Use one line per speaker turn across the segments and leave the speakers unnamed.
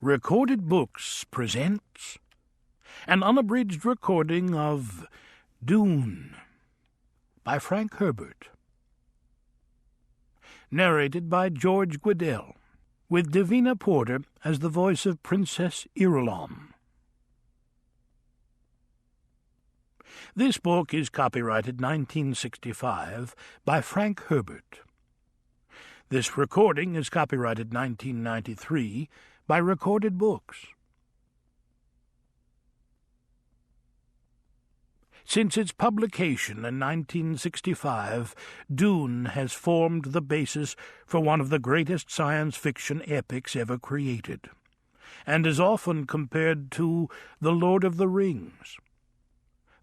Recorded Books presents an unabridged recording of Dune by Frank Herbert. Narrated by George Guidell, with Davina Porter as the voice of Princess Irulan. This book is copyrighted 1965 by Frank Herbert. This recording is copyrighted 1993 by Recorded Books. Since its publication in 1965, Dune has formed the basis for one of the greatest science fiction epics ever created, and is often compared to The Lord of the Rings.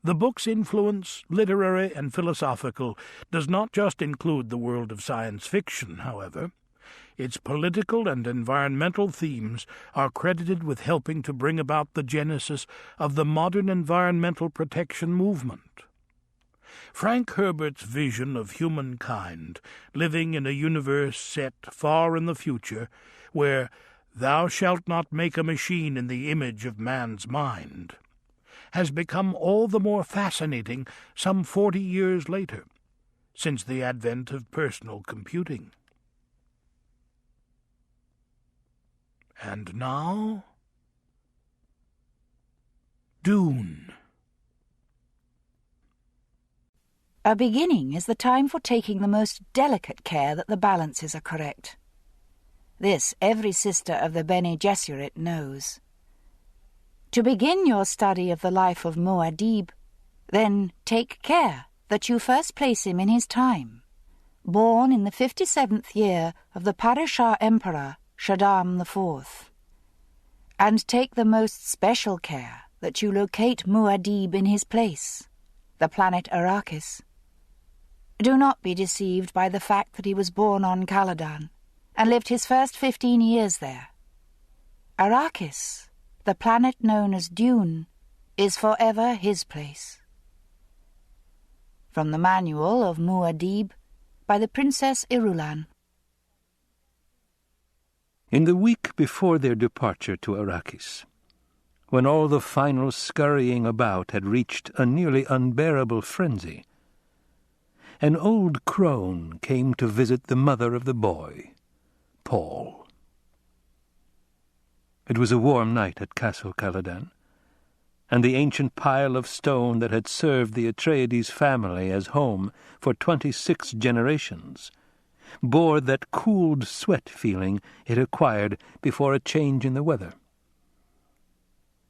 The book's influence, literary and philosophical, does not just include the world of science fiction, however. Its political and environmental themes are credited with helping to bring about the genesis of the modern environmental protection movement. Frank Herbert's vision of humankind living in a universe set far in the future, where "thou shalt not make a machine in the image of man's mind," has become all the more fascinating some 40 years later, since the advent of personal computing. And now, Dune.
A beginning is the time for taking the most delicate care that the balances are correct. This every sister of the Bene Gesserit knows. To begin your study of the life of Muad'Dib, then take care that you first place him in his time, born in the 57th year of the Parashah Emperor Shaddam IV, and take the most special care that you locate Muad'Dib in his place, the planet Arrakis. Do not be deceived by the fact that he was born on Caladan and lived his first 15 years there. Arrakis, the planet known as Dune, is forever his place. From the Manual of Muad'Dib by the Princess Irulan.
In the week before their departure to Arrakis, when all the final scurrying about had reached a nearly unbearable frenzy, an old crone came to visit the mother of the boy, Paul. It was a warm night at Castle Caladan, and the ancient pile of stone that had served the Atreides family as home for 26 generations bore that cooled sweat feeling it acquired before a change in the weather.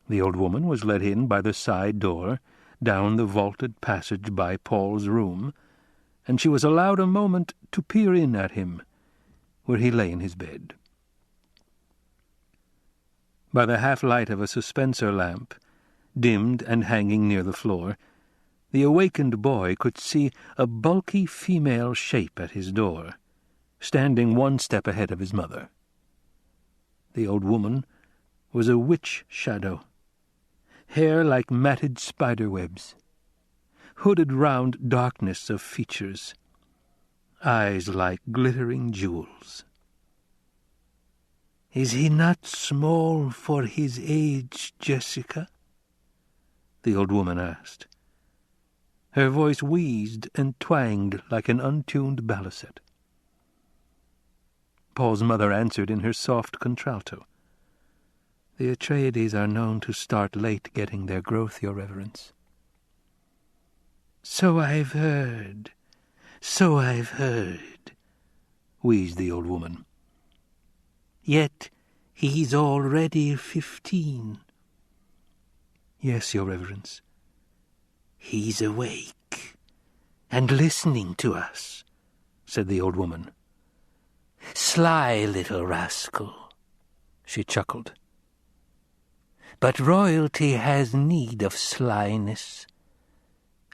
The old woman was let in by the side door, down the vaulted passage by Paul's room, and she was allowed a moment to peer in at him, where he lay in his bed. By the half-light of a suspensor lamp, dimmed and hanging near the floor, the awakened boy could see a bulky female shape at his door, standing one step ahead of his mother. The old woman was a witch shadow, hair like matted spider-webs, hooded round darkness of features, eyes like glittering jewels. "Is he not small for his age, Jessica?" the old woman asked. Her voice wheezed and twanged like an untuned balisette. Paul's mother answered in her soft contralto. "The Atreides are known to start late getting their growth, Your Reverence." "So I've heard, wheezed the old woman. "Yet he's already 15. "Yes, Your Reverence." "He's awake and listening to us," said the old woman. "Sly little rascal," she chuckled. "But royalty has need of slyness,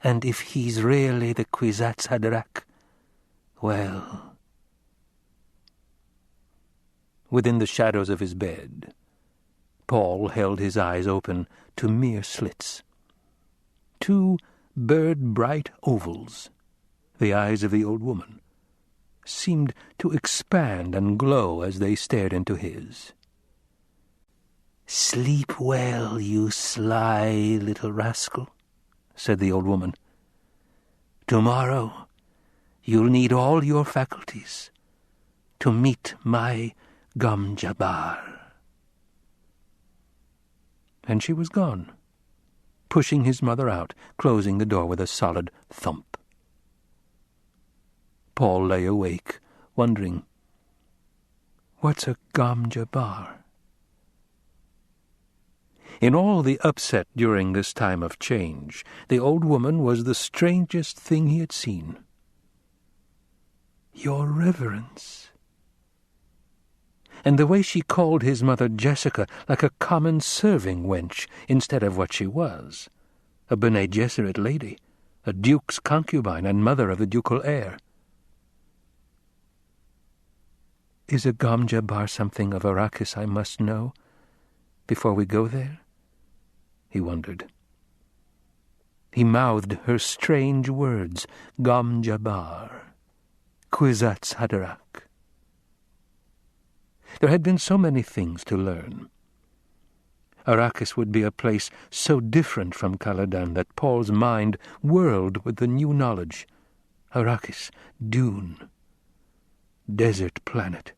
and if he's really the Kwisatz Haderach, well..." Within the shadows of his bed, Paul held his eyes open to mere slits. 2 bird-bright ovals, the eyes of the old woman, seemed to expand and glow as they stared into his. "Sleep well, you sly little rascal," said the old woman. "Tomorrow you'll need all your faculties to meet my Gom-Jabbar." And she was gone, pushing his mother out, closing the door with a solid thump. Paul lay awake, wondering, what's a Gom-Jabbar? In all the upset during this time of change, the old woman was the strangest thing he had seen. "Your Reverence." And the way she called his mother Jessica, like a common serving wench, instead of what she was, a Bene Gesserit lady, a duke's concubine and mother of the ducal heir. Is a Gom-Jabbar something of Arrakis I must know before we go there? He wondered. He mouthed her strange words, Gom-Jabbar, Kwisatz Haderach. There had been so many things to learn. Arrakis would be a place so different from Caladan that Paul's mind whirled with the new knowledge. Arrakis, Dune, desert planet.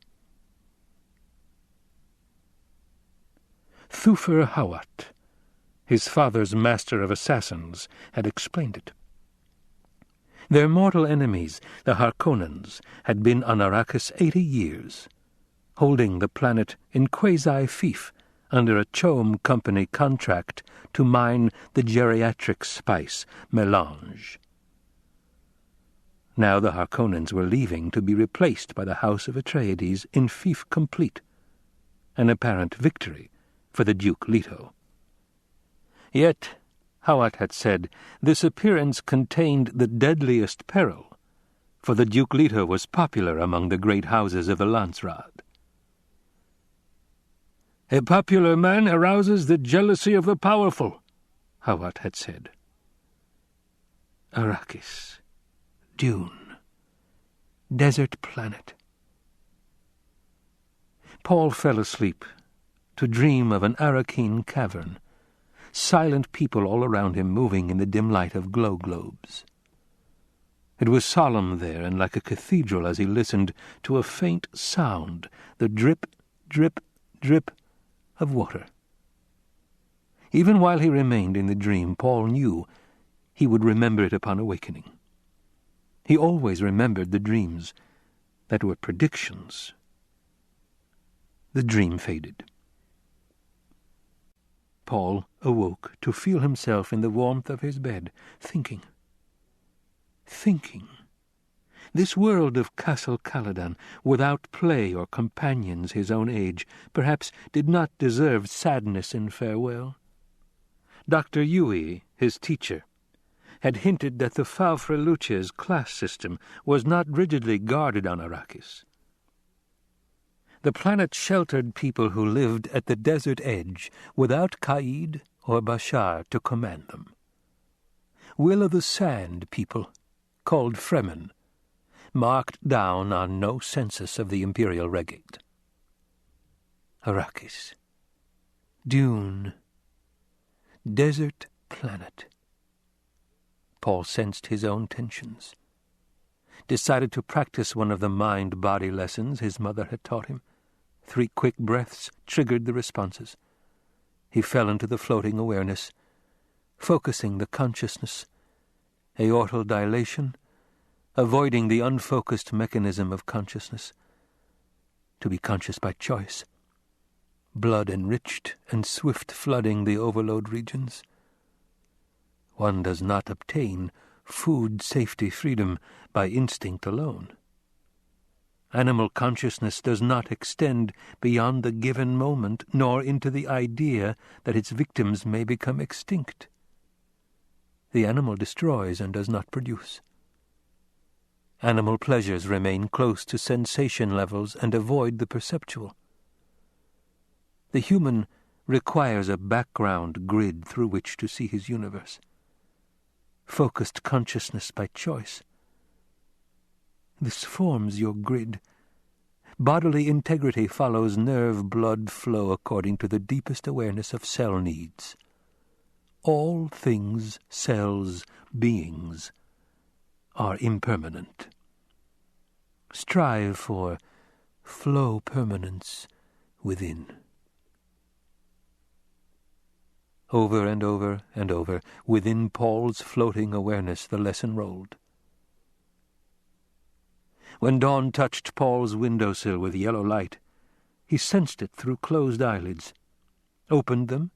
Thufir Hawat, his father's master of assassins, had explained it. Their mortal enemies, the Harkonnens, had been on Arrakis 80 years, holding the planet in quasi-fief under a Chom Company contract to mine the geriatric spice Melange. Now the Harkonnens were leaving to be replaced by the House of Atreides in fief complete, an apparent victory for the Duke Leto. Yet, Hawat had said, this appearance contained the deadliest peril, for the Duke Leto was popular among the great houses of the Landsraad. "A popular man arouses the jealousy of the powerful," Hawat had said. Arrakis, Dune, desert planet. Paul fell asleep to dream of an Arrakeen cavern, silent people all around him moving in the dim light of glow globes. It was solemn there and like a cathedral as he listened to a faint sound, the drip, drip, drip of water. Even while he remained in the dream, Paul knew he would remember it upon awakening. He always remembered the dreams that were predictions. The dream faded. Paul awoke to feel himself in the warmth of his bed, thinking. This world of Castle Caladan, without play or companions his own age, perhaps did not deserve sadness in farewell. Dr. Yui, his teacher, had hinted that the Falfreluce's class system was not rigidly guarded on Arrakis. The planet sheltered people who lived at the desert edge without Qaid or Bashar to command them. Will-o'-the-Sand people, called Fremen, marked down on no census of the imperial regate. Arrakis, Dune, desert planet. Paul sensed his own tensions, decided to practice one of the mind-body lessons his mother had taught him. 3 quick breaths triggered the responses. He fell into the floating awareness, focusing the consciousness, aortal dilation, avoiding the unfocused mechanism of consciousness, to be conscious by choice, blood enriched and swift flooding the overload regions. One does not obtain food safety freedom by instinct alone. Animal consciousness does not extend beyond the given moment, nor into the idea that its victims may become extinct. The animal destroys and does not produce. Animal pleasures remain close to sensation levels and avoid the perceptual. The human requires a background grid through which to see his universe. Focused consciousness by choice. This forms your grid, Bodily integrity follows nerve blood flow according to the deepest awareness of cell needs. All things, cells, beings, are impermanent. Strive for flow permanence within. Over and over and over, within Paul's floating awareness, the lesson rolled. When dawn touched Paul's windowsill with yellow light, he sensed it through closed eyelids, opened them,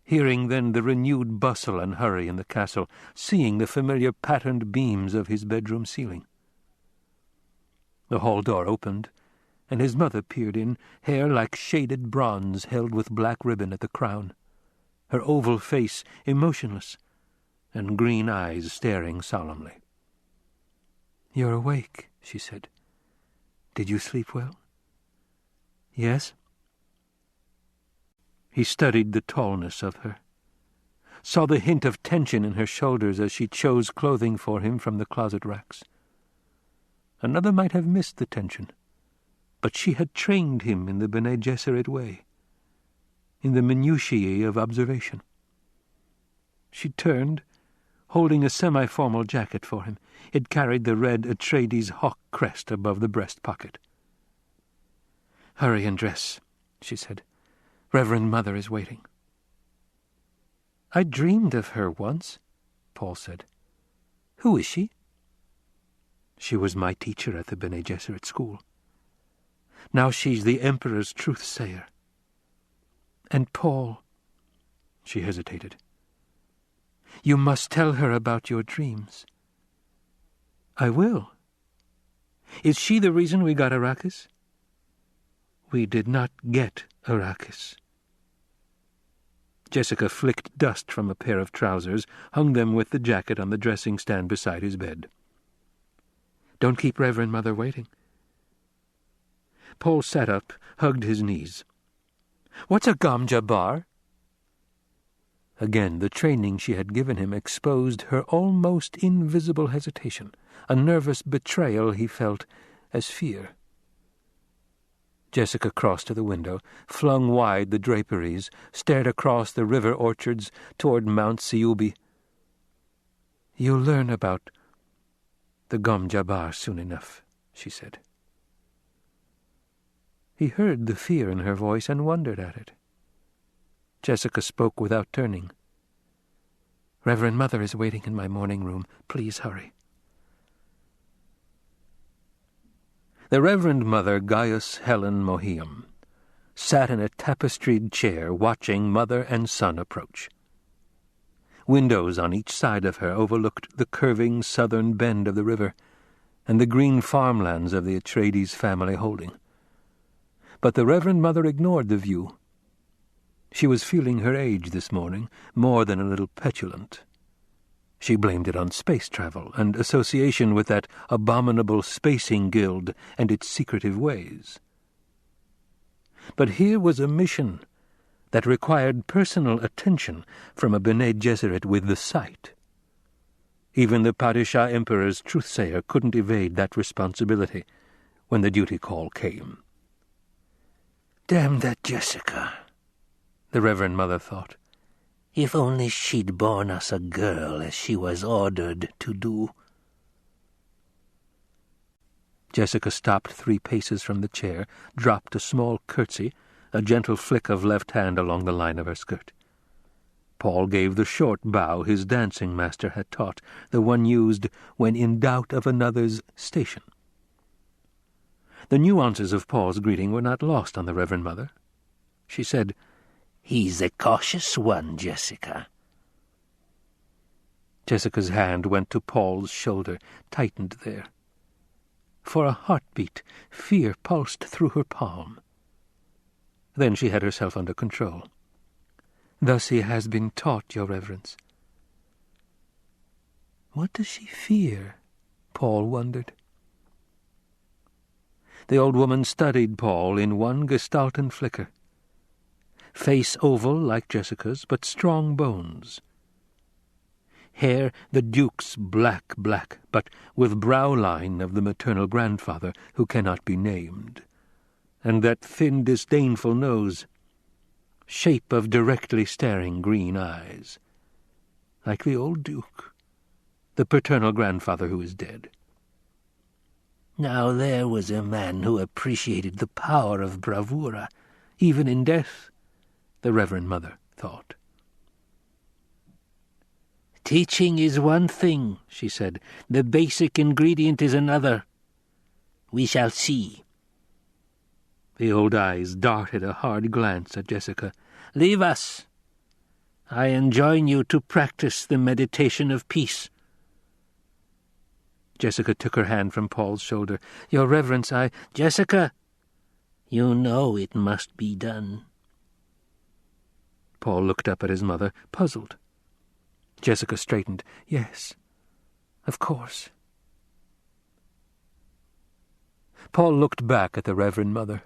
hearing then the renewed bustle and hurry in the castle, seeing the familiar patterned beams of his bedroom ceiling. The hall door opened, and his mother peered in, hair like shaded bronze held with black ribbon at the crown, her oval face emotionless, and green eyes staring solemnly. "You're awake," she said. "Did you sleep well?" "Yes." He studied the tallness of her, saw the hint of tension in her shoulders as she chose clothing for him from the closet racks. Another might have missed the tension, but she had trained him in the Bene Gesserit way, in the minutiae of observation. She turned, holding a semi-formal jacket for him. It carried the red Atreides hawk crest above the breast pocket. "Hurry and dress," she said. "Reverend Mother is waiting." "I dreamed of her once," Paul said. "Who is she?" "She was my teacher at the Bene Gesserit school. Now she's the Emperor's truth-sayer. And Paul—" She hesitated. "You must tell her about your dreams." "I will. Is she the reason we got Arrakis?" "We did not get Arrakis." Jessica flicked dust from a pair of trousers, hung them with the jacket on the dressing stand beside his bed. "Don't keep Reverend Mother waiting." Paul sat up, hugged his knees. "What's a Gom Jabbar?" Again the training she had given him exposed her almost invisible hesitation, a nervous betrayal he felt as fear. Jessica crossed to the window, flung wide the draperies, stared across the river orchards toward Mount Siubi. "You'll learn about the Gom Jabbar soon enough," she said. He heard the fear in her voice and wondered at it. Jessica spoke without turning. "Reverend Mother is waiting in my morning room. Please hurry." The Reverend Mother Gaius Helen Mohiam sat in a tapestried chair watching mother and son approach. Windows on each side of her overlooked the curving southern bend of the river and the green farmlands of the Atreides family holding. But the Reverend Mother ignored the view. She was feeling her age this morning, more than a little petulant. She blamed it on space travel and association with that abominable spacing guild and its secretive ways. But here was a mission that required personal attention from a Bene Gesserit with the sight. Even the Padishah Emperor's truthsayer couldn't evade that responsibility when the duty call came. "Damn that Jessica," the Reverend Mother thought. "If only she'd borne us a girl as she was ordered to do." Jessica stopped 3 paces from the chair, dropped a small curtsy, a gentle flick of left hand along the line of her skirt. Paul gave the short bow his dancing master had taught, the one used when in doubt of another's station. The nuances of Paul's greeting were not lost on the Reverend Mother. She said, "He's a cautious one, Jessica." Jessica's hand went to Paul's shoulder, tightened there. For a heartbeat, fear pulsed through her palm. Then she had herself under control. "Thus he has been taught, Your Reverence." What does she fear? Paul wondered. The old woman studied Paul in one gestalten flicker. Face oval like Jessica's, but strong bones. Hair the Duke's black, but with brow line of the maternal grandfather who cannot be named. and that thin, disdainful nose, shape of directly staring green eyes, like the old Duke, the paternal grandfather who is dead. Now there was a man who appreciated the power of bravura, even in death, the Reverend Mother thought. "Teaching is one thing," she said. "The basic ingredient is another. We shall see." The old eyes darted a hard glance at Jessica. "Leave us. I enjoin you to practice the meditation of peace." Jessica took her hand from Paul's shoulder. "Your Reverence, Jessica! You know it must be done." Paul looked up at his mother, puzzled. Jessica straightened. "Yes, of course." Paul looked back at the Reverend Mother.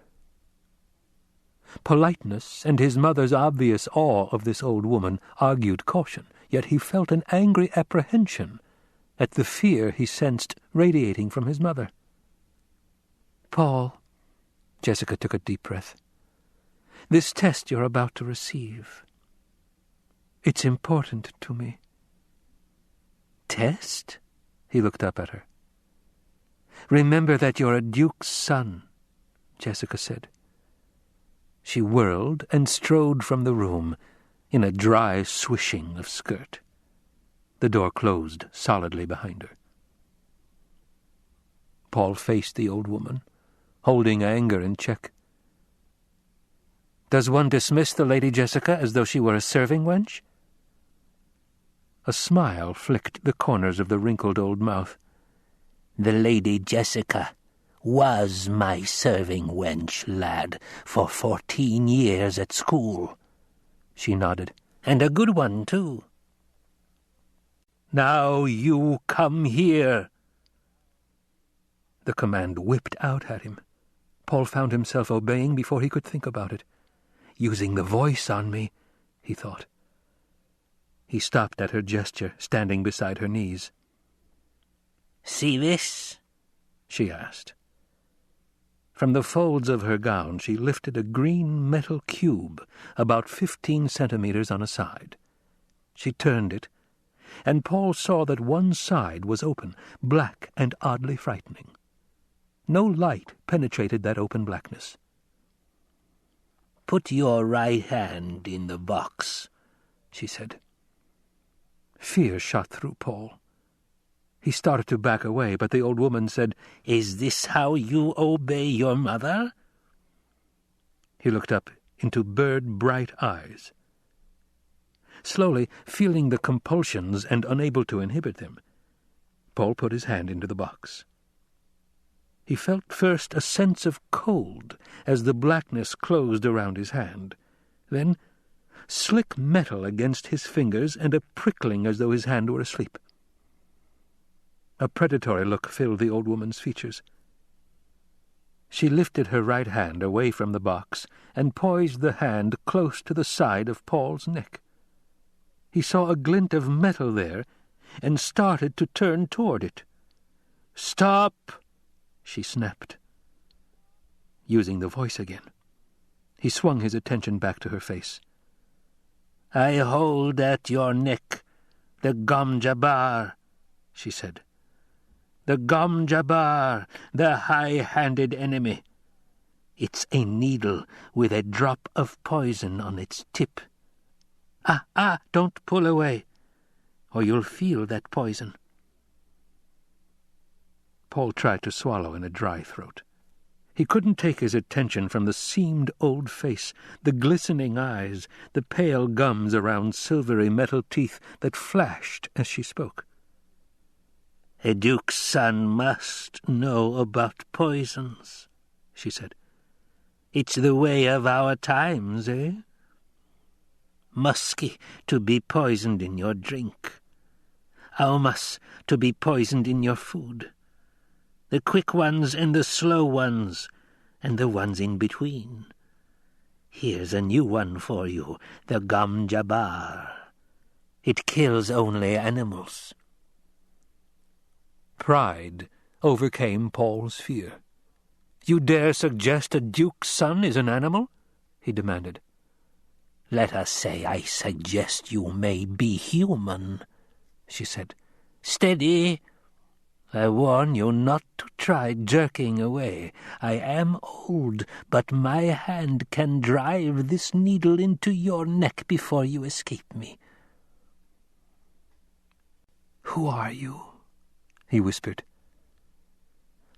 Politeness and his mother's obvious awe of this old woman argued caution, yet he felt an angry apprehension at the fear he sensed radiating from his mother. "Paul," Jessica took a deep breath, "this test you're about to receive, it's important to me." "Test?" He looked up at her. "Remember that you're a duke's son," Jessica said. She whirled and strode from the room in a dry swishing of skirt. The door closed solidly behind her. Paul faced the old woman, holding anger in check. "Does one dismiss the Lady Jessica as though she were a serving wench?" A smile flicked the corners of the wrinkled old mouth. "The Lady Jessica was my serving wench, lad, for 14 years at school." She nodded. "And a good one, too." "Now you come here." The command whipped out at him. Paul found himself obeying before he could think about it. "Using the voice on me," he thought. He stopped at her gesture, standing beside her knees. "See this?" she asked. From the folds of her gown she lifted a green metal cube about 15 centimeters on a side. She turned it, and Paul saw that one side was open, black and oddly frightening. No light penetrated that open blackness. "Put your right hand in the box," she said. Fear shot through Paul. He started to back away, but the old woman said, "Is this how you obey your mother?" He looked up into bird-bright eyes. Slowly, feeling the compulsions and unable to inhibit them, Paul put his hand into the box. He felt first a sense of cold as the blackness closed around his hand, then slick metal against his fingers and a prickling as though his hand were asleep. A predatory look filled the old woman's features. She lifted her right hand away from the box and poised the hand close to the side of Paul's neck. He saw a glint of metal there and started to turn toward it. "Stop!" she snapped. Using the voice again, he swung his attention back to her face. "I hold at your neck the Gom Jabbar," she said. "The Gom Jabbar, the high-handed enemy. It's a needle with a drop of poison on its tip. Don't pull away, or you'll feel that poison." Paul tried to swallow in a dry throat. He couldn't take his attention from the seamed old face, the glistening eyes, the pale gums around silvery metal teeth that flashed as she spoke. "A duke's son must know about poisons," she said. "It's the way of our times, eh? Musky to be poisoned in your drink. Aumas to be poisoned in your food. The quick ones and the slow ones, and the ones in between. Here's a new one for you, the Gom Jabbar. It kills only animals." Pride overcame Paul's fear. You dare suggest a duke's son is an animal?" he demanded.
"Let us say I suggest you may be human," she said. "Steady! I warn you not to try jerking away. I am old, but my hand can drive this needle into your neck before you escape me."
"Who are you?" he whispered.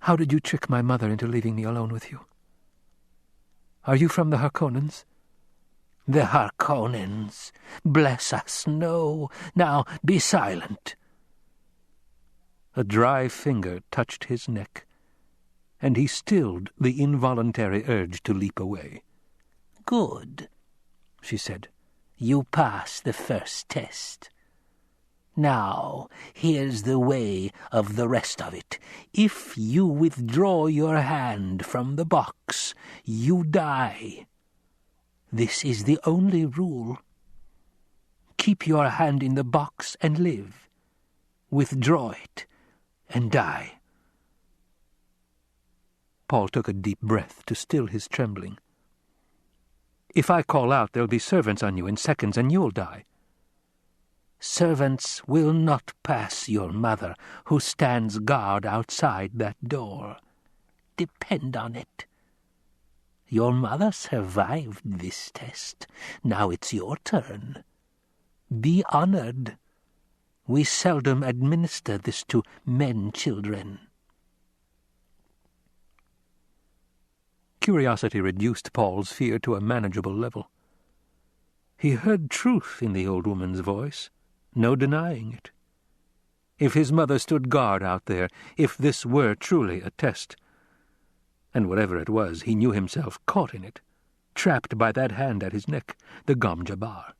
"How did you trick my mother into leaving me alone with you? Are you from the Harkonnens?"
"The Harkonnens? Bless us, no. Now be silent."
A dry finger touched his neck, and he stilled the involuntary urge to leap away.
"Good," she said. "You pass the first test. Now, here's the way of the rest of it. If you withdraw your hand from the box, you die. This is the only rule. Keep your hand in the box and live. Withdraw it and die."
Paul took a deep breath to still his trembling. "If I call out, there'll be servants on you in seconds, and you'll die."
"Servants will not pass your mother, who stands guard outside that door. Depend on it. Your mother survived this test. Now it's your turn. Be honored. We seldom administer this to men-children."
Curiosity reduced Paul's fear to a manageable level. He heard truth in the old woman's voice, no denying it. If his mother stood guard out there, if this were truly a test, and whatever it was, he knew himself caught in it, trapped by that hand at his neck, the Gom Jabbar.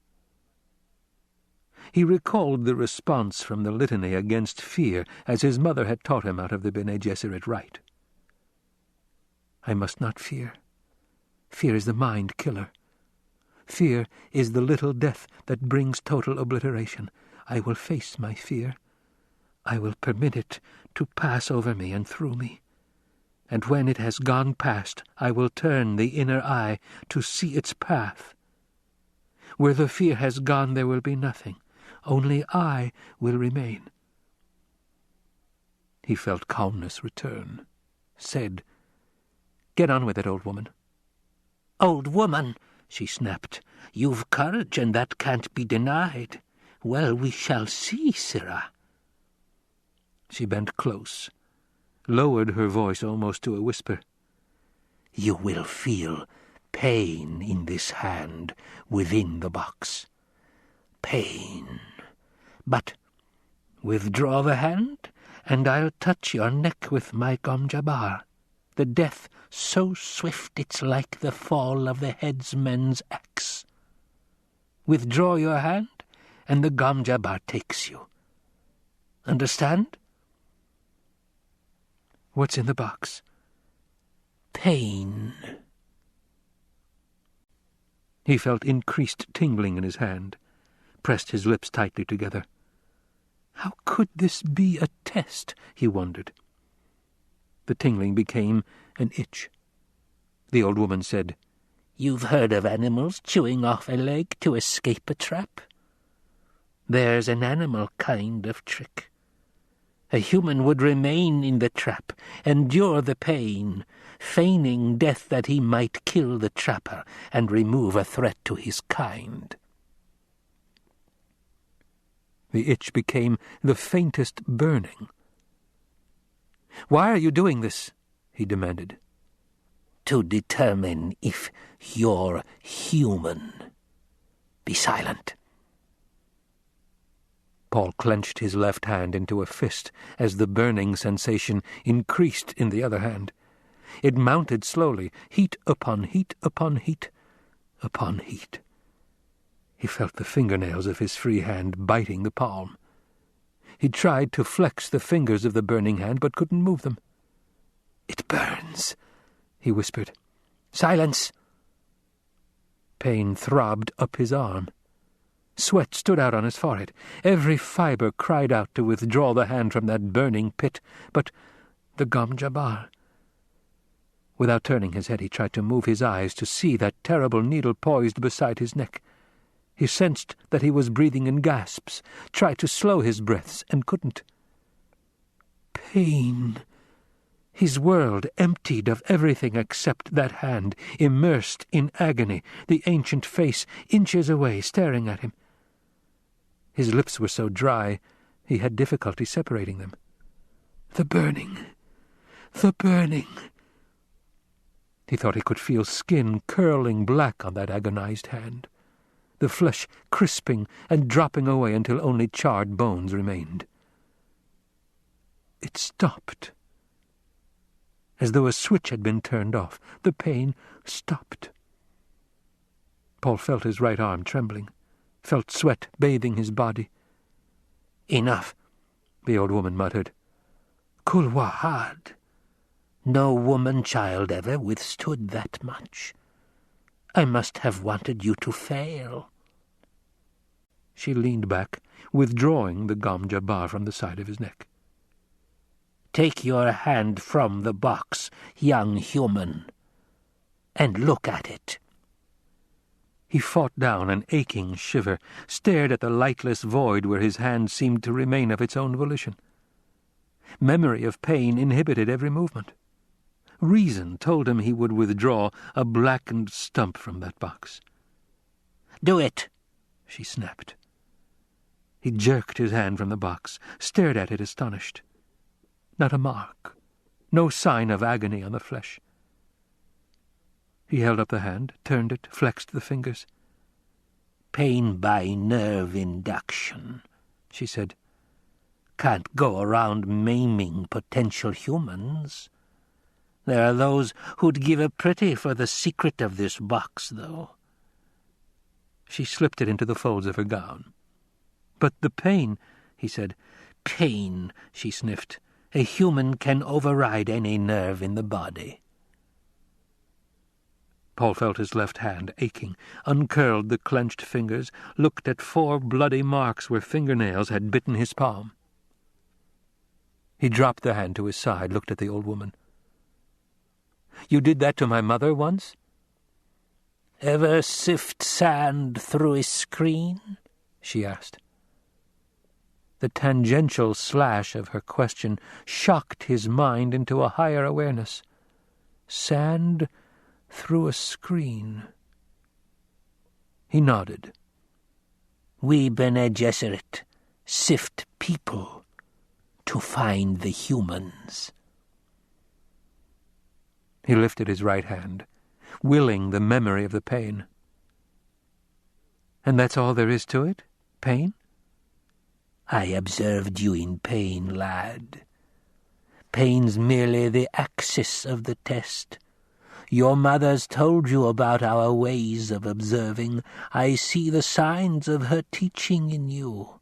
He recalled the response from the litany against fear, as his mother had taught him out of the Bene Gesserit rite. "I must not fear. Fear is the mind killer. Fear is the little death that brings total obliteration. I will face my fear. I will permit it to pass over me and through me. And when it has gone past, I will turn the inner eye to see its path. Where the fear has gone, there will be nothing. Only I will remain." He felt calmness return, said, "Get on with it, old woman."
"Old woman," she snapped, "you've courage, and that can't be denied. Well, we shall see, Sirrah."
She bent close, lowered her voice almost to a whisper.
"You will feel pain in this hand within the box. Pain. But withdraw the hand, and I'll touch your neck with my Gom Jabbar. The death so swift it's like the fall of the headsman's axe. Withdraw your hand, and the Gom Jabbar takes you. Understand?"
"What's in the box?"
"Pain."
He felt increased tingling in his hand, pressed his lips tightly together. How could this be a test, he wondered. The tingling became an itch. The old woman said,
"You've heard of animals chewing off a leg to escape a trap? There's an animal kind of trick. A human would remain in the trap, endure the pain, feigning death that he might kill the trapper and remove a threat to his kind."
The itch became the faintest burning. "Why are you doing this?" he demanded.
"To determine if you're human. Be silent."
Paul clenched his left hand into a fist as the burning sensation increased in the other hand. It mounted slowly, heat upon heat upon heat upon heat. He felt the fingernails of his free hand biting the palm. He tried to flex the fingers of the burning hand, but couldn't move them. "It burns," he whispered. "Silence!" Pain throbbed up his arm. Sweat stood out on his forehead. Every fibre cried out to withdraw the hand from that burning pit. But the Gom Jabbar... Without turning his head, he tried to move his eyes to see that terrible needle poised beside his neck. He sensed that he was breathing in gasps, tried to slow his breaths, and couldn't. Pain. His world emptied of everything except that hand, immersed in agony, the ancient face inches away, staring at him. His lips were so dry, he had difficulty separating them. The burning. The burning. He thought he could feel skin curling black on that agonized hand, the flesh crisping and dropping away until only charred bones remained. It stopped. As though a switch had been turned off, the pain stopped. Paul felt his right arm trembling, felt sweat bathing his body.
"Enough,"
the old woman muttered.
"Kulwahad. No woman-child ever withstood that much. I must have wanted you to fail."
She leaned back, withdrawing the Gamja bar from the side of his neck.
"Take your hand from the box, young human, and look at it."
He fought down an aching shiver, stared at the lightless void where his hand seemed to remain of its own volition. Memory of pain inhibited every movement. Reason told him he would withdraw a blackened stump from that box.
"Do it,"
she snapped. He jerked his hand from the box, stared at it astonished. Not a mark, no sign of agony on the flesh. He held up the hand, turned it, flexed the fingers.
"Pain by nerve induction," she said. "Can't go around maiming potential humans. There are those who'd give a pretty for the secret of this box, though."
She slipped it into the folds of her gown. "But the pain," he said.
"Pain," she sniffed. "A human can override any nerve in the body."
Paul felt his left hand aching, uncurled the clenched fingers, looked at 4 bloody marks where fingernails had bitten his palm. He dropped the hand to his side, looked at the old woman. "You did that to my mother once?"
"Ever sift sand through a screen?" she asked.
The tangential slash of her question shocked his mind into a higher awareness. Sand through a screen. He nodded.
"We Bene Gesserit sift people to find the humans."
He lifted his right hand, willing the memory of the pain. "And that's all there is to it? Pain?"
"I observed you in pain, lad. Pain's merely the axis of the test. Your mother's told you about our ways of observing. I see the signs of her teaching in you.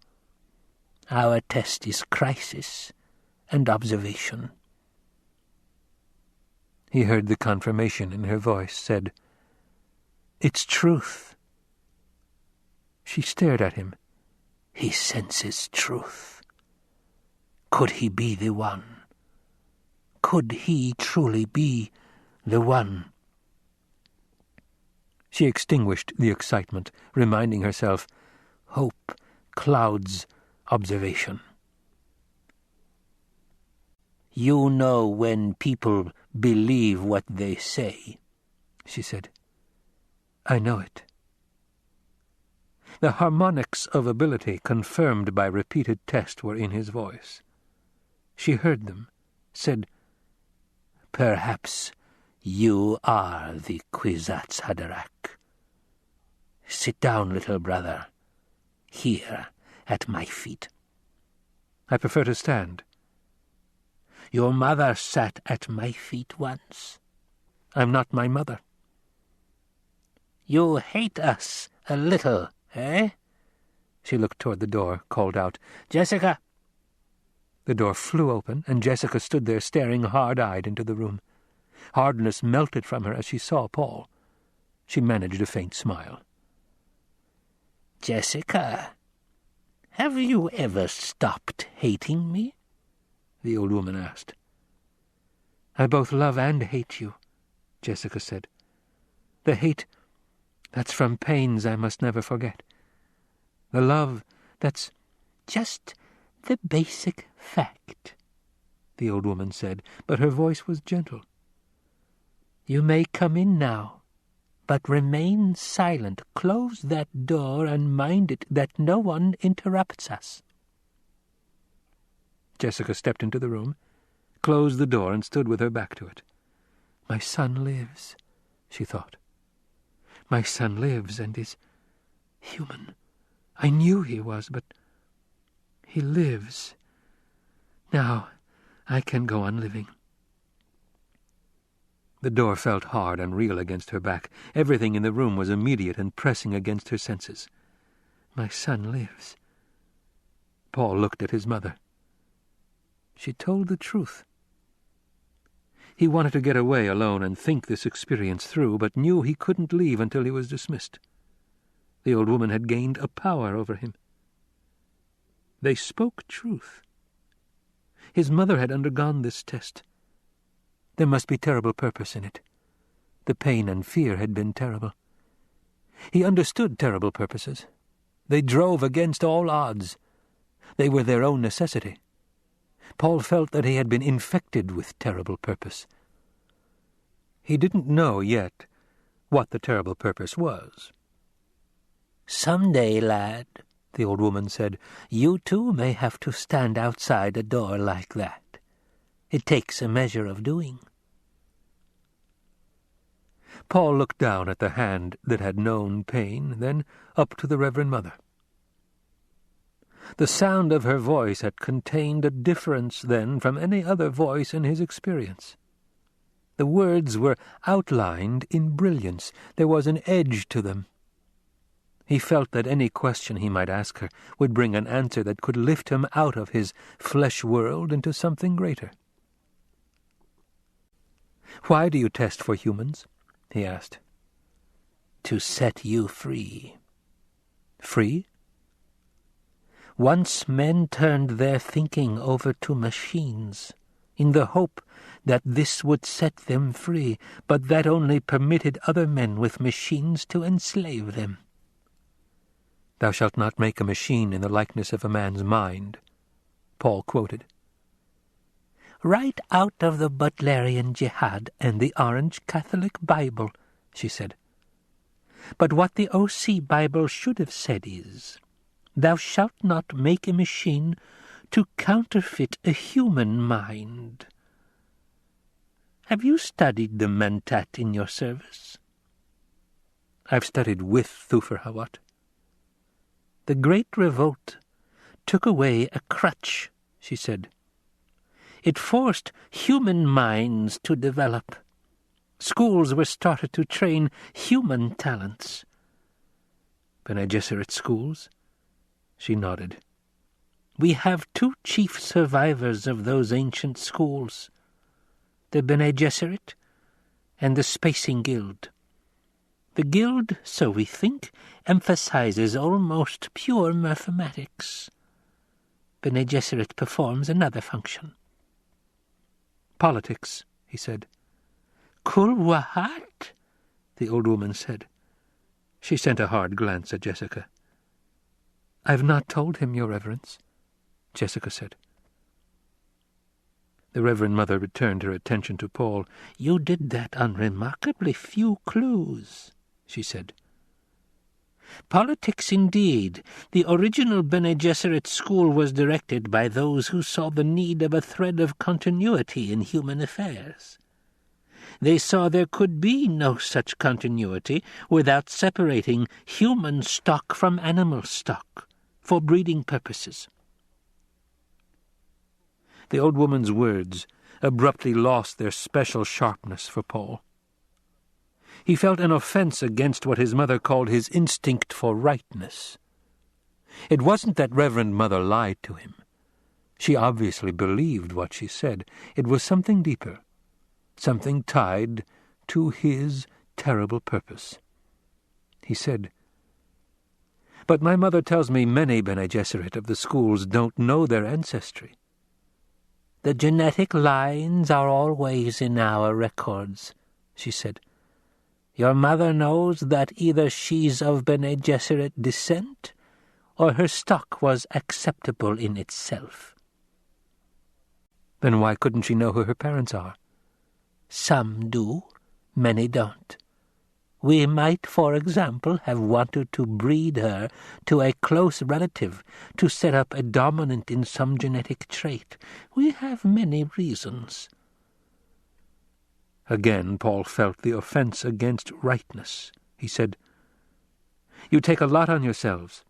Our test is crisis and observation."
He heard the confirmation in her voice, said, "It's truth." She stared at him.
"He senses truth. Could he be the one? Could he truly be the one?"
She extinguished the excitement, reminding herself, hope clouds observation.
"You know when people believe what they say," she said.
"I know it." The harmonics of ability confirmed by repeated test were in his voice. She heard them, said,
"Perhaps you are the Kwisatz Haderach. Sit down, little brother, here at my feet."
"I prefer to stand."
"Your mother sat at my feet once."
"I'm not my mother."
"You hate us a little, eh?"
She looked toward the door, called out,
"Jessica!"
The door flew open, and Jessica stood there staring hard-eyed into the room. Hardness melted from her as she saw Paul. She managed a faint smile.
"Jessica, have you ever stopped hating me?" the old woman asked.
"I both love and hate you," Jessica said. "The hate, that's from pains I must never forget. The love, that's
just the basic fact,"
the old woman said, but her voice was gentle.
"You may come in now, but remain silent. Close that door and mind it that no one interrupts us."
Jessica stepped into the room, closed the door, and stood with her back to it. "My son lives," she thought. "My son lives and is human. I knew he was, but he lives. Now I can go on living." The door felt hard and real against her back. Everything in the room was immediate and pressing against her senses. My son lives. Paul looked at his mother. She told the truth. He wanted to get away alone and think this experience through, but knew he couldn't leave until he was dismissed. The old woman had gained a power over him. They spoke truth. His mother had undergone this test. There must be terrible purpose in it. The pain and fear had been terrible. He understood terrible purposes. They drove against all odds. They were their own necessity. Paul felt that he had been infected with terrible purpose. He didn't know yet what the terrible purpose was.
"Someday, lad," the old woman said, "you too may have to stand outside a door like that. It takes a measure of doing."
Paul looked down at the hand that had known pain, then up to the Reverend Mother. The sound of her voice had contained a difference then from any other voice in his experience. The words were outlined in brilliance. There was an edge to them. He felt that any question he might ask her would bring an answer that could lift him out of his flesh world into something greater. "Why do you test for humans?" he asked.
"To set you free."
"Free?"
"Once men turned their thinking over to machines, in the hope that this would set them free, but that only permitted other men with machines to enslave them."
"Thou shalt not make a machine in the likeness of a man's mind," Paul quoted.
"Right out of the Butlerian Jihad and the Orange Catholic Bible," she said. "But what the O.C. Bible should have said is, thou shalt not make a machine to counterfeit a human mind. Have you studied the Mentat in your service?"
"I've studied with Thufir Hawat."
"The Great Revolt took away a crutch," she said. "It forced human minds to develop. Schools were started to train human talents."
"Bene Gesserit schools?" She nodded.
"We have two chief survivors of those ancient schools, the Bene Gesserit and the Spacing Guild. The Guild, so we think, emphasizes almost pure mathematics. Bene Gesserit performs another function."
"Politics," he said.
"Kul Wahat?"
the old woman said. She sent a hard glance at Jessica. "I've not told him, Your Reverence," Jessica said. The Reverend Mother returned her attention to Paul.
"You did that on remarkably few clues," she said. "Politics indeed. The original Bene Gesserit school was directed by those who saw the need of a thread of continuity in human affairs. They saw there could be no such continuity without separating human stock from animal stock for breeding purposes."
The old woman's words abruptly lost their special sharpness for Paul. He felt an offense against what his mother called his instinct for rightness. It wasn't that Reverend Mother lied to him. She obviously believed what she said. It was something deeper, something tied to his terrible purpose. He said, "But my mother tells me many Bene Gesserit of the schools don't know their ancestry."
"The genetic lines are always in our records," she said. "Your mother knows that either she's of Bene Gesserit descent, or her stock was acceptable in itself."
Then why couldn't she know who her parents are?
"Some do, many don't. We might, for example, have wanted to breed her to a close relative to set up a dominant in some genetic trait. We have many reasons."
Again Paul felt the offense against rightness. He said, "You take a lot on yourselves."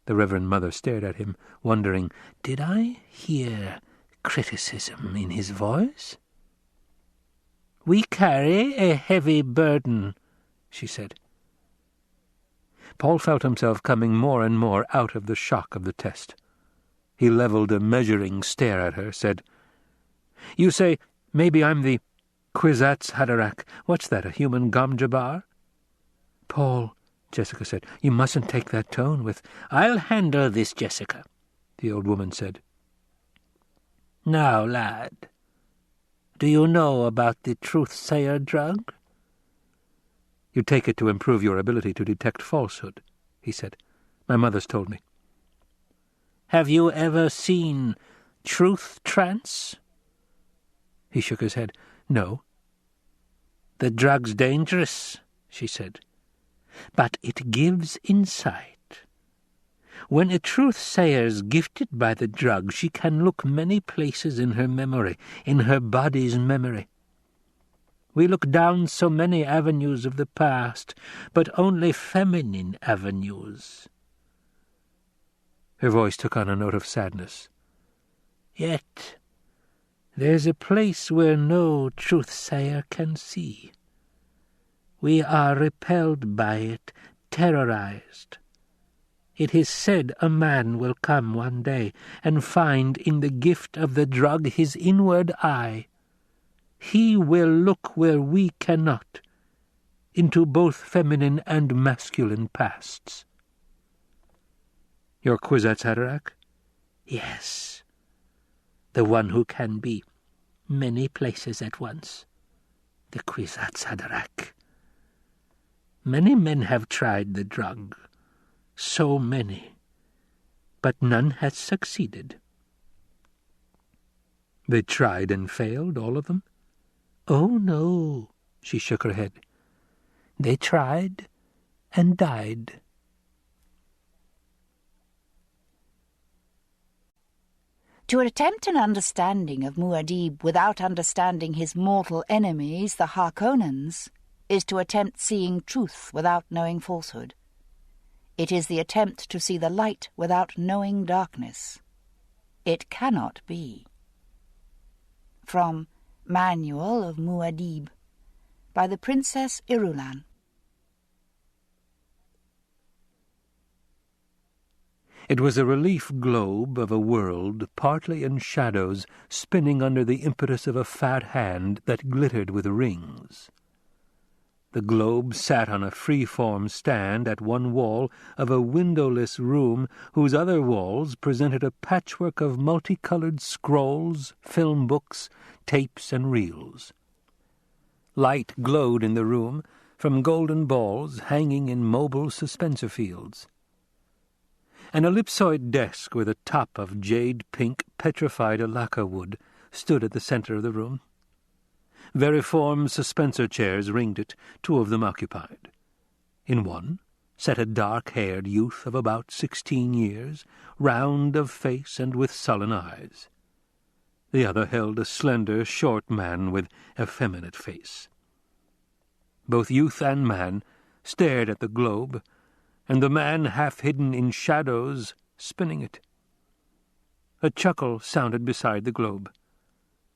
The Reverend Mother stared at him, wondering,
did I hear criticism in his voice? "We carry a heavy burden," she said.
Paul felt himself coming more and more out of the shock of the test. He levelled a measuring stare at her, said, "You say maybe I'm the Kwisatz Haderach. What's that, a human Gom Jabbar?"
"Paul," Jessica said, "you mustn't take that tone with—" "I'll handle this, Jessica," the old woman said. "Now, lad, do you know about the truth-sayer drug?"
"You take it to improve your ability to detect falsehood," he said. "My mother's told me."
"Have you ever seen truth trance?"
He shook his head. "No."
"The drug's dangerous," she said, "but it gives insight. When a truth-sayer's gifted by the drug, she can look many places in her memory, in her body's memory. We look down so many avenues of the past, but only feminine avenues."
Her voice took on a note of sadness.
"Yet there's a place where no truth-sayer can see. We are repelled by it, terrorized. It is said a man will come one day and find in the gift of the drug his inward eye. He will look where we cannot, into both feminine and masculine pasts."
"Your Kwisatz Haderach?"
"Yes, the one who can be many places at once. The Kwisatz Haderach. Many men have tried the drug. So many, but none has succeeded."
"They tried and failed, all of them?"
"Oh, no," she shook her head. "They tried and died."
To attempt an understanding of Muad'Dib without understanding his mortal enemies, the Harkonnens, is to attempt seeing truth without knowing falsehood. It is the attempt to see the light without knowing darkness. It cannot be. From Manual of Muad'Dib by the Princess Irulan.
It was a relief globe of a world, partly in shadows, spinning under the impetus of a fat hand that glittered with rings. The globe sat on a free-form stand at one wall of a windowless room whose other walls presented a patchwork of multicolored scrolls, film books, tapes, and reels. Light glowed in the room from golden balls hanging in mobile suspensor fields. An ellipsoid desk with a top of jade-pink petrified lacquer wood stood at the center of the room. Veriform suspensor chairs ringed it, 2 of them occupied. In one sat a dark-haired youth of about 16 years, round of face and with sullen eyes. The other held a slender, short man with effeminate face. Both youth and man stared at the globe, and the man, half hidden in shadows, spinning it. A chuckle sounded beside the globe.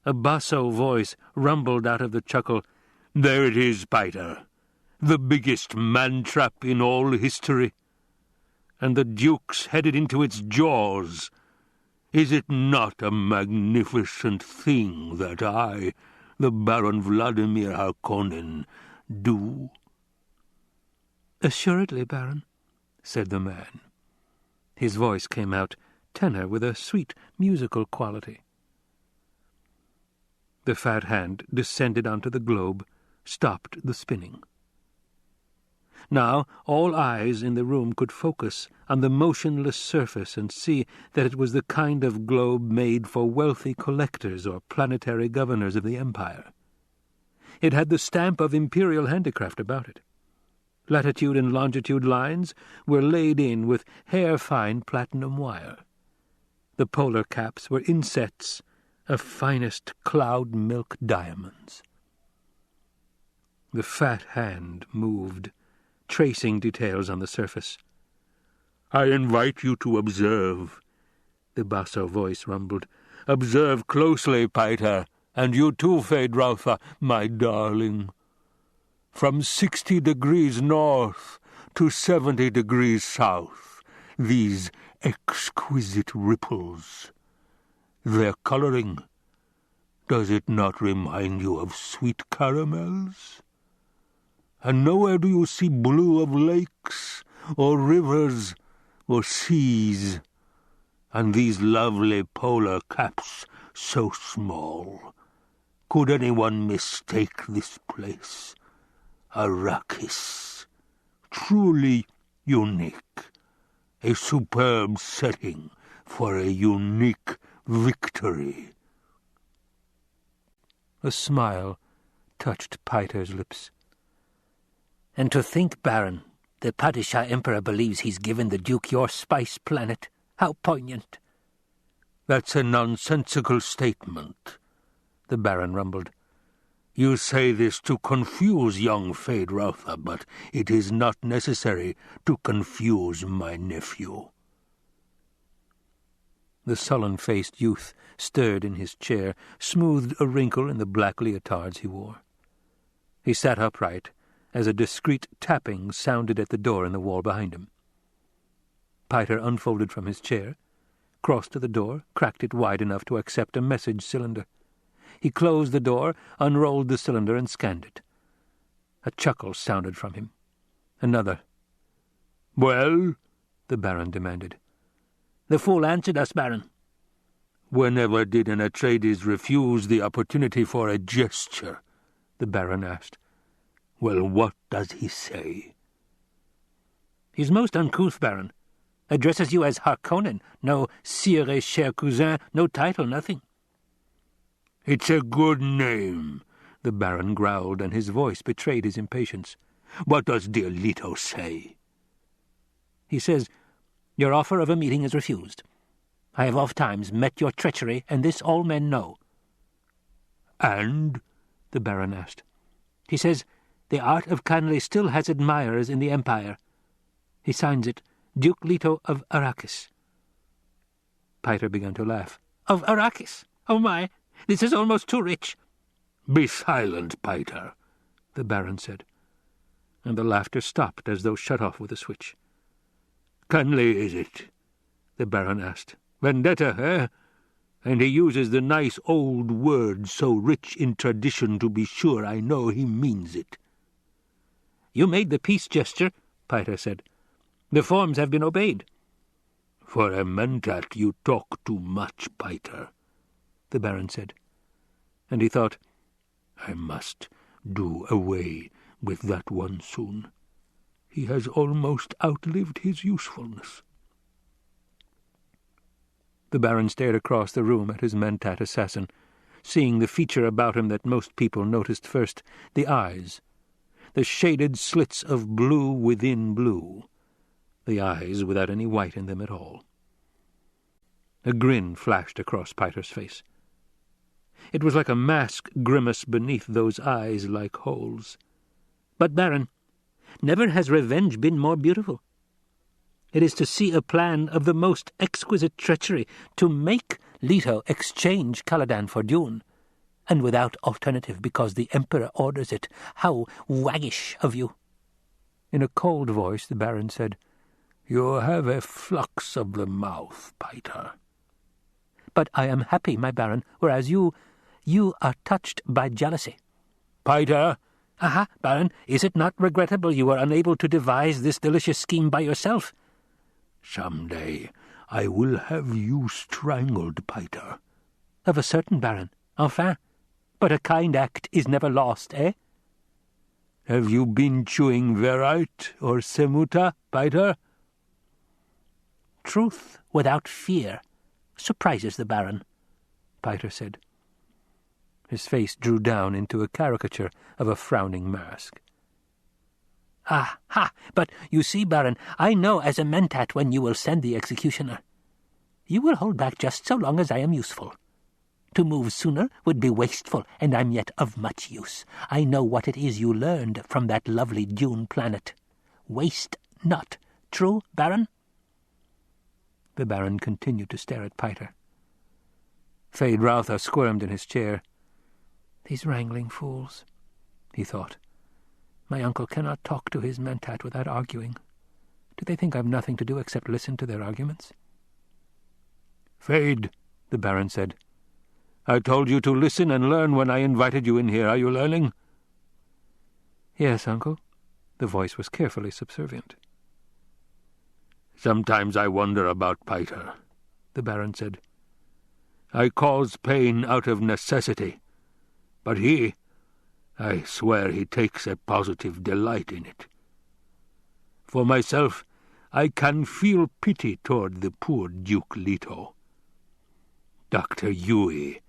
A basso voice rumbled out of the chuckle, "There it is, Biter, the biggest man-trap in all history. And the Duke's headed into its jaws. Is it not a magnificent thing that I, the Baron Vladimir Harkonnen, do?"
"Assuredly, Baron," said the man. His voice came out tenor with a sweet musical quality.
The fat hand descended onto the globe, stopped the spinning. Now all eyes in the room could focus on the motionless surface and see that it was the kind of globe made for wealthy collectors or planetary governors of the Empire. It had the stamp of imperial handicraft about it. Latitude and longitude lines were laid in with hair-fine platinum wire. The polar caps were insets of finest cloud-milk diamonds. The fat hand moved, tracing details on the surface.
"I invite you to observe," the basso voice rumbled. "Observe closely, Paiter, and you too, Feyd-Rautha, my darling. From 60 degrees north to 70 degrees south, these exquisite ripples. Their colouring, does it not remind you of sweet caramels? And nowhere do you see blue of lakes, or rivers, or seas, and these lovely polar caps so small. Could anyone mistake this place? Arrakis, truly unique, a superb setting for a unique victory."
A smile touched Paiter's lips.
"And to think, Baron, the Padishah Emperor believes he's given the Duke your spice planet. How poignant."
"That's a nonsensical statement," the Baron rumbled. "You say this to confuse young Feyd-Rautha, but it is not necessary to confuse my nephew."
The sullen-faced youth stirred in his chair, smoothed a wrinkle in the black leotards he wore. He sat upright as a discreet tapping sounded at the door in the wall behind him. Paiter unfolded from his chair, crossed to the door, cracked it wide enough to accept a message cylinder. He closed the door, unrolled the cylinder, and scanned it. A chuckle sounded from him. Another.
"Well?"
the Baron demanded.
"The fool answered us, Baron."
"Whenever did an Atreides refuse the opportunity for a gesture?" the Baron asked. "Well, what does he say?"
"He's most uncouth, Baron. Addresses you as Harkonnen. No sire et cher cousin, no title, nothing."
"It's a good name," the Baron growled, and his voice betrayed his impatience. "What does dear Leto say?"
"He says, your offer of a meeting is refused. I have oft-times met your treachery, and this all men know."
"And?"
the Baron asked.
"He says the art of Canley still has admirers in the Empire. He signs it, Duke Leto of Arrakis."
Paiter began to laugh.
"Of Arrakis? Oh my, this is almost too rich."
"Be silent, Paiter,"
the Baron said, and the laughter stopped as though shut off with a switch.
"Canley, is it?" the Baron asked. "Vendetta, eh? And he uses the nice old word so rich in tradition to be sure I know he means it."
"You made the peace gesture," Paiter said. "The forms have been obeyed."
"For a Mentat you talk too much, Paiter,"
the Baron said, and he thought,
"I must do away with that one soon. He has almost outlived his usefulness."
The Baron stared across the room at his Mentat assassin, seeing the feature about him that most people noticed first, the eyes, the shaded slits of blue within blue, the eyes without any white in them at all. A grin flashed across Paiter's face. It was like a mask grimace beneath those eyes like holes.
"But, Baron, never has revenge been more beautiful. It is to see a plan of the most exquisite treachery, to make Leto exchange Caladan for Dune, and without alternative because the Emperor orders it. How waggish of you!"
In a cold voice the Baron said,
"You have a flux of the mouth, Paiter."
"But I am happy, my Baron, whereas you are touched by jealousy."
"Paiter!"
"Aha, Baron, is it not regrettable you were unable to devise this delicious scheme by yourself?"
"Some day I will have you strangled, Paiter."
"Of a certain, Baron. Enfin." But a kind act is never lost, eh?
Have you been chewing verite or semuta, Piter?
Truth without fear surprises the Baron, Piter said.
His face drew down into a caricature of a frowning mask.
Ah, ha! But you see, Baron, I know as a mentat when you will send the executioner. You will hold back just so long as I am useful. To move sooner would be wasteful, and I'm yet of much use. I know what it is you learned from that lovely Dune planet. Waste not. True, Baron?
The Baron continued to stare at Piter. Feyd-Rautha squirmed in his chair. "These wrangling fools," he thought. "My uncle cannot talk to his mentat without arguing. Do they think I've nothing to do except listen to their arguments?" "Feyd," the Baron said, "I told you to listen and learn when I invited you in here. Are you learning?" "Yes, uncle." The voice was carefully subservient. "Sometimes I wonder about Piter," the Baron said. "I cause pain out of necessity, but I swear he takes a positive delight in it. For myself, I can feel pity toward the poor Duke Leto. Dr. Yueh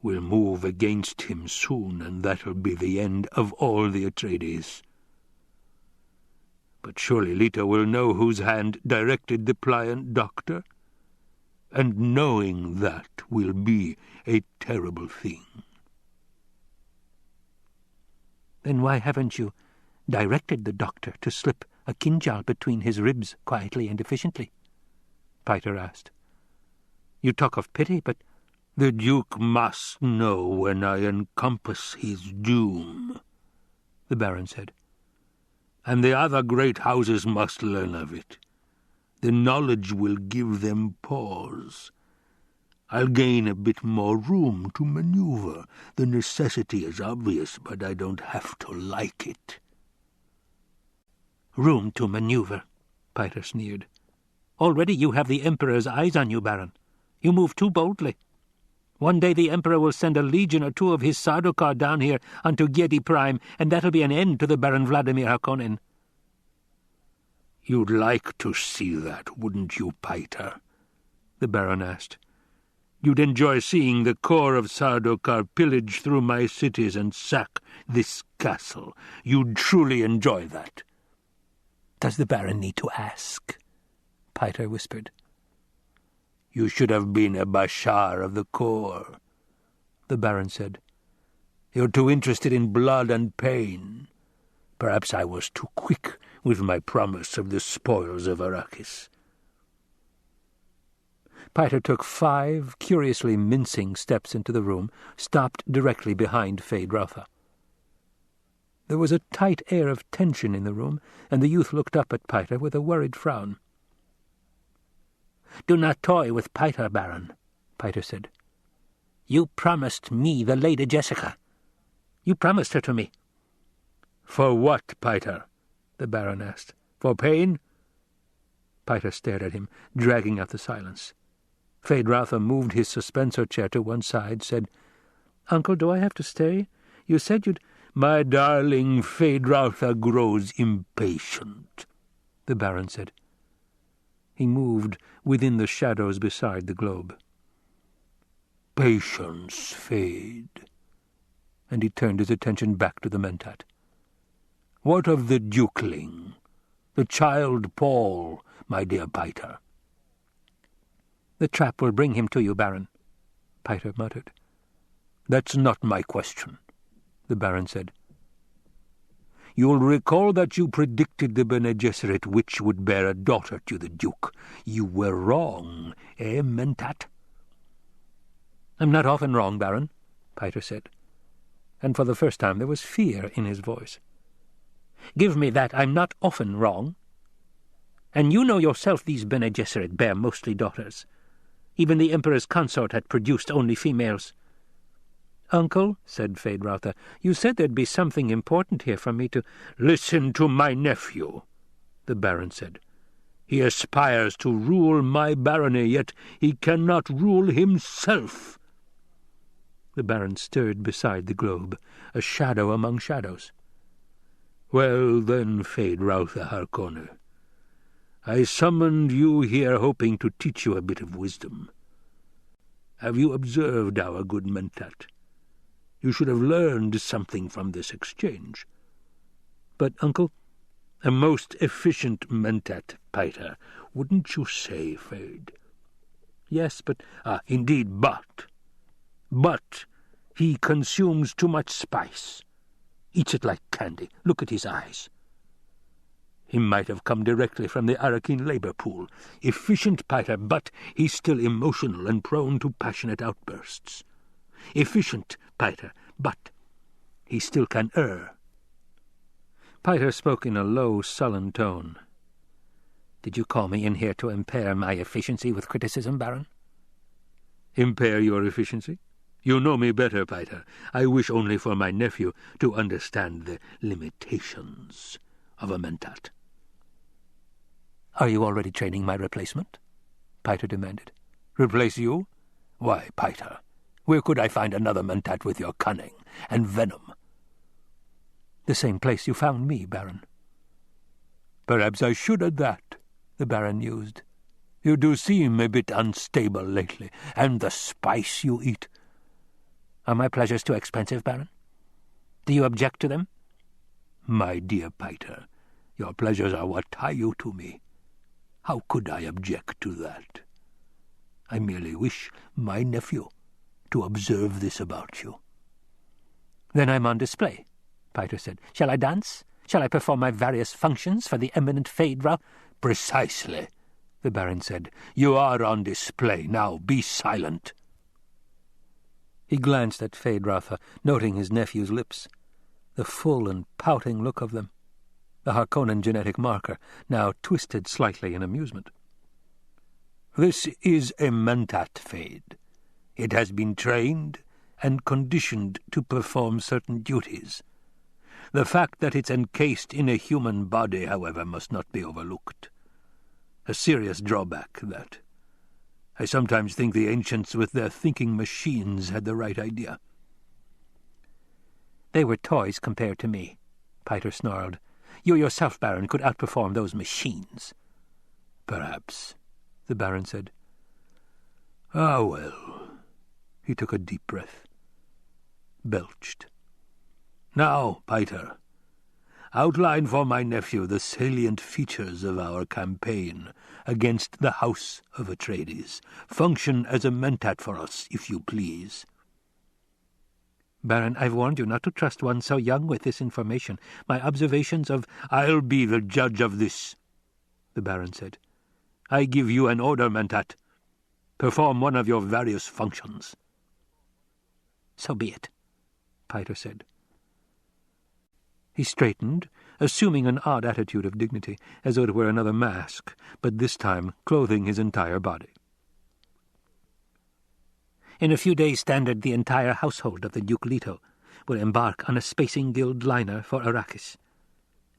will move against him soon, and that'll be the end of all the Atreides. But surely Leto will know whose hand directed the pliant doctor, and knowing that will be a terrible thing." "Then why haven't you directed the doctor to slip a kinjal between his ribs quietly and efficiently?" Piter asked. "You talk of pity, but—" "The Duke must know when I encompass his doom," the Baron said. "And the other great houses must learn of it. The knowledge will give them pause. I'll gain a bit more room to maneuver. The necessity is obvious, but I don't have to like it." "Room to maneuver," Piter sneered. "Already you have the Emperor's eyes on you, Baron. You move too boldly. One day the Emperor will send a legion or two of his Sardaukar down here onto Giedi Prime, and that'll be an end to the Baron Vladimir Harkonnen." "You'd like to see that, wouldn't you, Piter?" the Baron asked. "You'd enjoy seeing the core of Sardaukar pillage through my cities and sack this castle. You'd truly enjoy that." "Does the Baron need to ask?" Piter whispered. "You should have been a Bashar of the core," the Baron said. "You're too interested in blood and pain. Perhaps I was too quick with my promise of the spoils of Arrakis." Piter took 5 curiously mincing steps into the room, stopped directly behind Feyd-Rautha. There was a tight air of tension in the room, and the youth looked up at Piter with a worried frown. "Do not toy with Piter, Baron," Piter said. "You promised me the Lady Jessica. You promised her to me." "For what, Piter?" the Baron asked. "For pain?" Piter stared at him, dragging out the silence. Feyd-Rautha moved his suspensor chair to one side, said, "Uncle, do I have to stay? You said you'd—" "My darling, Feyd-Rautha grows impatient," the Baron said. He moved within the shadows beside the globe. "Patience, Feyd." And he turned his attention back to the mentat. "What of the dukeling? The child Paul, my dear Piter?" "The trap will bring him to you, Baron," Piter muttered. "That's not my question," the Baron said. "You'll recall that you predicted the Bene Gesserit witch would bear a daughter to the Duke. You were wrong, eh, mentat?" "I'm not often wrong, Baron," Piter said, and for the first time there was fear in his voice. "Give me that I'm not often wrong. And you know yourself these Bene Gesserit bear mostly daughters. Even the Emperor's consort had produced only females." "Uncle," said Feyd-Rautha, "you said there'd be something important here for me to—" "Listen to my nephew," the Baron said. "He aspires to rule my barony, yet he cannot rule himself." The Baron stirred beside the globe, a shadow among shadows. "Well then, Feyd-Rautha Harkonnen, I summoned you here hoping to teach you a bit of wisdom. Have you observed our good Mentat? You should have learned something from this exchange."
"But, Uncle—"
"A most efficient Mentat, Pater, wouldn't you say, Feyd?"
"Yes, but—"
"Indeed, but he consumes too much spice. Eats it like candy. Look at his eyes. He might have come directly from the Arrakeen labor pool. Efficient, Pater, but he's still emotional and prone to passionate outbursts. Efficient, Pater, but he still can err."
Pater spoke in a low, sullen tone. "Did you call me in here to impair my efficiency with criticism, Baron?"
"Impair your efficiency? You know me better, Pater. I wish only for my nephew to understand the limitations of a Mentat."
"Are you already training my replacement?" Pater demanded.
"Replace you? Why, Pater, where could I find another Mentat with your cunning and venom?"
"The same place you found me, Baron."
"Perhaps I should at that," the Baron mused. "You do seem a bit unstable lately, and the spice you eat—"
"Are my pleasures too expensive, Baron? Do you object to them?"
"My dear Pater, your pleasures are what tie you to me. How could I object to that? I merely wish my nephew to observe this about you."
"Then I'm on display," Pater said. "Shall I dance? Shall I perform my various functions for the eminent Feyd-Rautha?"
"Precisely," the Baron said. "You are on display. Now be silent."
He glanced at Feyd-Rautha, noting his nephew's lips, the full and pouting look of them, the Harkonnen genetic marker, now twisted slightly in amusement.
"This is a Mentat, Feyd. It has been trained and conditioned to perform certain duties. The fact that it's encased in a human body, however, must not be overlooked. A serious drawback, that. I sometimes think the ancients with their thinking machines had the right idea."
"They were toys compared to me," Pater snarled. "You yourself, Baron, could outperform those machines."
"Perhaps," the Baron said. "Ah, well." He took a deep breath. Belched. "Now, Pater, outline for my nephew the salient features of our campaign against the House of Atreides. Function as a Mentat for us, if you please."
"Baron, I've warned you not to trust one so young with this information. My observations of—"
"I'll be the judge of this," the Baron said. "I give you an order, Mentat. Perform one of your various functions."
"So be it,"
Pater said.
He straightened, assuming an odd attitude of dignity, as though it were another mask, but this time clothing his entire body. "In a few days' standard, the entire household of the Duke Leto will embark on a Spacing Guild liner for Arrakis.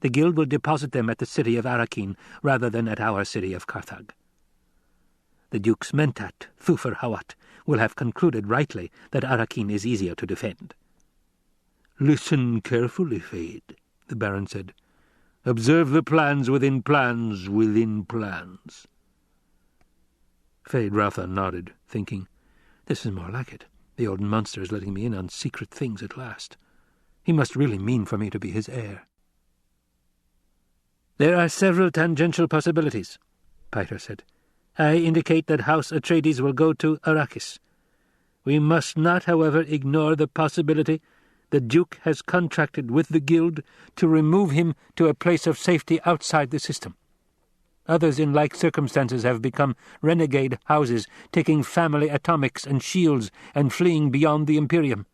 The Guild will deposit them at the city of Arrakeen rather than at our city of Carthag. The Duke's Mentat, Thufir Hawat, will have concluded rightly that Arrakeen is easier to defend."
"Listen carefully, Feyd," the Baron said. "Observe the plans within plans within plans."
Feyd-Rautha nodded, thinking, "This is more like it. The old monster is letting me in on secret things at last. He must really mean for me to be his heir." "There are several tangential possibilities," Pater said. "I indicate that House Atreides will go to Arrakis. We must not, however, ignore the possibility the Duke has contracted with the Guild to remove him to a place of safety outside the system. Others in like circumstances have become renegade houses, taking family atomics and shields and fleeing beyond the Imperium."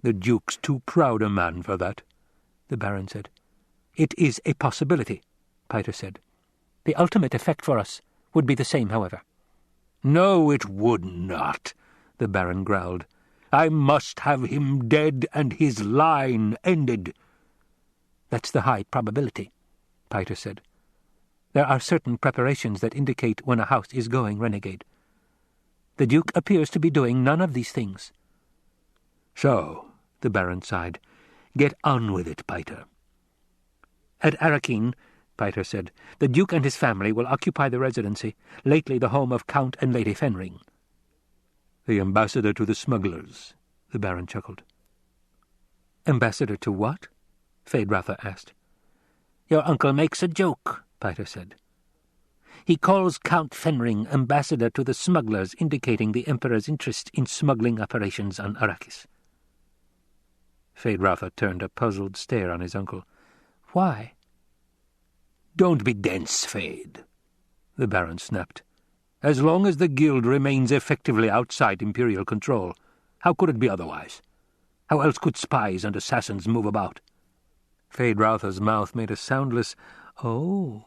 "The Duke's too proud a man for that," the Baron said.
"It is a possibility," Pater said. "The ultimate effect for us would be the same, however."
"No, it would not," the Baron growled. "I must have him dead and his line ended."
"That's the high probability," Pater said. "There are certain preparations that indicate when a house is going renegade. The Duke appears to be doing none of these things. "So," the Baron sighed, "get on with it, Piter." "At Arrakis," Piter said, "the Duke and his family will occupy the residency, lately the home of Count and Lady Fenring."
"The ambassador to the smugglers," the Baron chuckled.
"Ambassador to what?" Feyd-Rautha asked. "Your uncle makes a joke," Piter said. "He calls Count Fenring ambassador to the smugglers, indicating the Emperor's interest in smuggling operations on Arrakis."
Feyd-Rautha turned a puzzled stare on his uncle.
"Why?"
"Don't be dense, Feyd,"
the Baron snapped. "As long as the Guild remains effectively outside Imperial control, how could it be otherwise? How else could spies and assassins move about?"
Feyd-Rautha's mouth made a soundless "oh."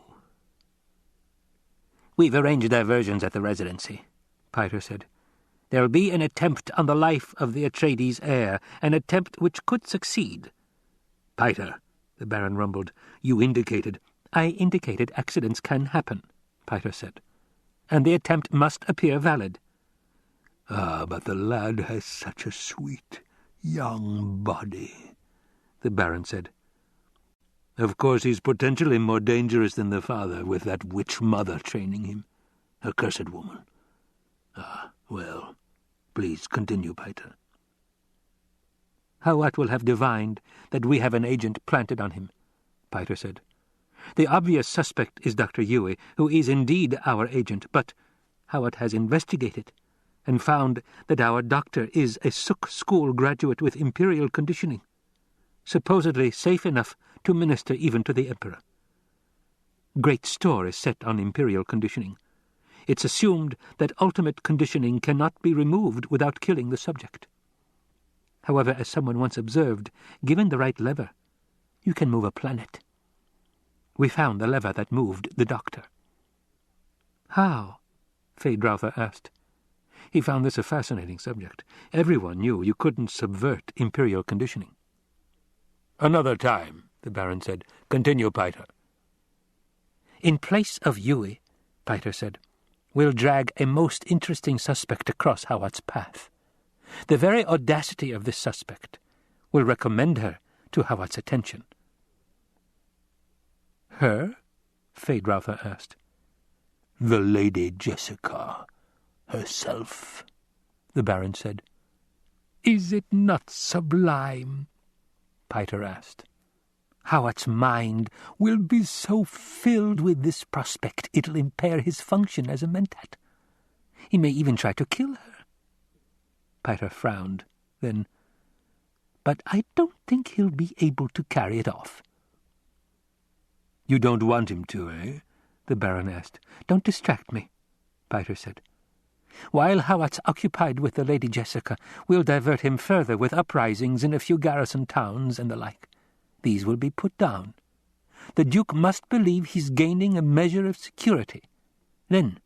"We've arranged diversions at the residency," Piter said. "There'll be an attempt on the life of the Atreides heir, an attempt which could succeed."
"Piter," the Baron rumbled, "you indicated—"
"I indicated accidents can happen," Piter said, "and the attempt must appear valid."
"Ah, but the lad has such a sweet, young body," the Baron said.
"Of course he's potentially more dangerous than the father, with that witch mother training him. Accursed woman. Ah, well, please continue, Piter."
"Hawat will have divined that we have an agent planted on him," Piter said. "The obvious suspect is Dr. Yueh, who is indeed our agent, but Hawat has investigated and found that our doctor is a Suk school graduate with Imperial conditioning, supposedly safe enough to minister even to the Emperor. Great store is set on Imperial conditioning. It's assumed that ultimate conditioning cannot be removed without killing the subject. However, as someone once observed, given the right lever, you can move a planet. We found the lever that moved the doctor." "How?" Feyd-Rautha asked. He found this a fascinating subject. Everyone knew you couldn't subvert Imperial conditioning.
"Another time," the Baron said. "Continue, Piter."
"In place of Yueh," Piter said, "we'll drag a most interesting suspect across Hawat's path. The very audacity of this suspect will recommend her to Hawat's attention."
"Her?" Feyd-Rautha asked.
"The Lady Jessica herself," the Baron said.
"Is it not sublime?" Piter asked. "Hawat's mind will be so filled with this prospect it'll impair his function as a mentat. He may even try to kill her." Piter frowned, then, "But I don't think he'll be able to carry it off."
"You don't want him to, eh?" the Baron asked.
"Don't distract me," Piter said. "While Hawat's occupied with the Lady Jessica, we'll divert him further with uprisings in a few garrison towns and the like. These will be put down. The Duke must believe he's gaining a measure of security. Then,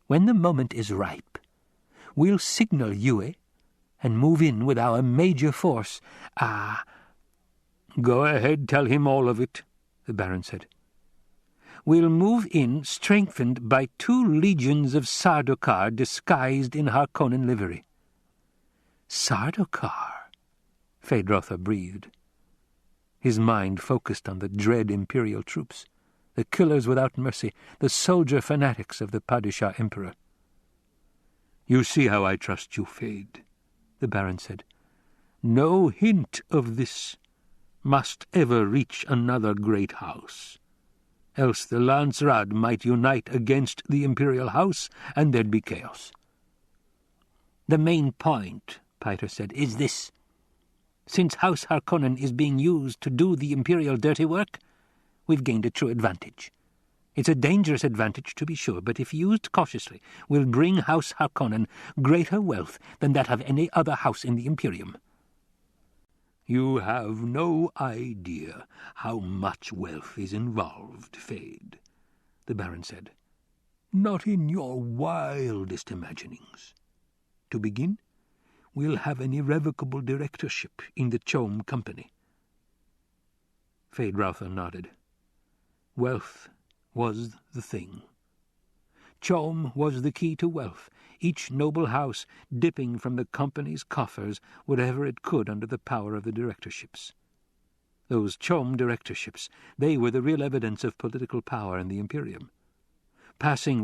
when the moment is ripe, we'll signal Yueh and move in with our major force.
"Go ahead, tell him all of it," the Baron said.
"We'll move in strengthened by 2 legions of Sardaukar disguised in Harkonnen livery."
"Sardaukar?" Feyd-Rautha breathed. His mind focused on the dread Imperial troops, the killers without mercy, the soldier fanatics of the Padishah Emperor. "You see how I trust you, Feyd," the Baron said. "No hint of this must ever reach another great house. Else the Landsraad might unite against the Imperial House, and there'd be chaos."
"The main point," Piter said, "is this. Since House Harkonnen is being used to do the Imperial dirty work, we've gained a true advantage. It's a dangerous advantage, to be sure, but if used cautiously, will bring House Harkonnen greater wealth than that of any other house in the Imperium."
"You have no idea how much wealth is involved, Feyd," the Baron said. "Not in your wildest imaginings. To begin, we'll have an irrevocable directorship in the Chom Company."
Feyd-Rautha nodded. Wealth was the thing.
Chom was the key to wealth, each noble house dipping from the company's coffers whatever it could under the power of the directorships. Those Chom directorships, they were the real evidence of political power in the Imperium. Passing